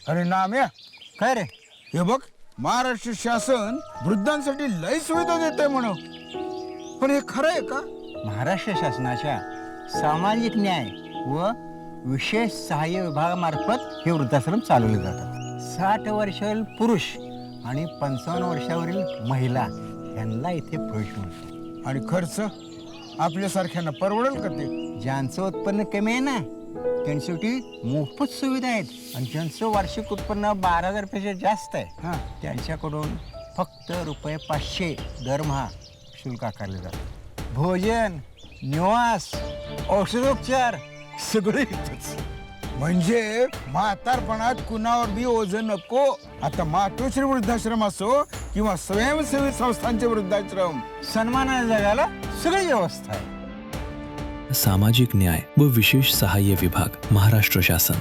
अरे नाम्या, काय रे? हे बघ, महाराष्ट्र शासन वृद्धांसाठी लय सुविधा देते म्हणून, पण हे खरं आहे का? महाराष्ट्र शासनाच्या सामाजिक न्याय व विशेष सहाय्य विभागामार्फत हे वृद्धाश्रम चालवले जातात. 60 वर्षावरील पुरुष आणि 55 वर्षावरील महिला यांना इथे प्रवेश मिळतो. आणि खर्च आपल्यासारख्यांना परवडेल का ते? ज्यांचं उत्पन्न कमी आहे ना त्यांच्यासाठी मोफत सुविधा आहेत, आणि ज्यांचं वार्षिक उत्पन्न 12,000 पेक्षा जास्त आहे त्यांच्याकडून फक्त ₹500 दरमहा शुल्क आकारले जातं. भोजन, निवास, औषधोपचार सगळं इथंच. म्हणजे म्हातारपणात कुणावर बी ओझं नको. आता मातोश्री वृद्धाश्रम असो किंवा स्वयंसेवी संस्थांचे वृद्धाश्रम, सन्मानाने जगायला सगळी व्यवस्था आहे. सामाजिक न्याय व विशेष सहाय्य विभाग, महाराष्ट्र शासन.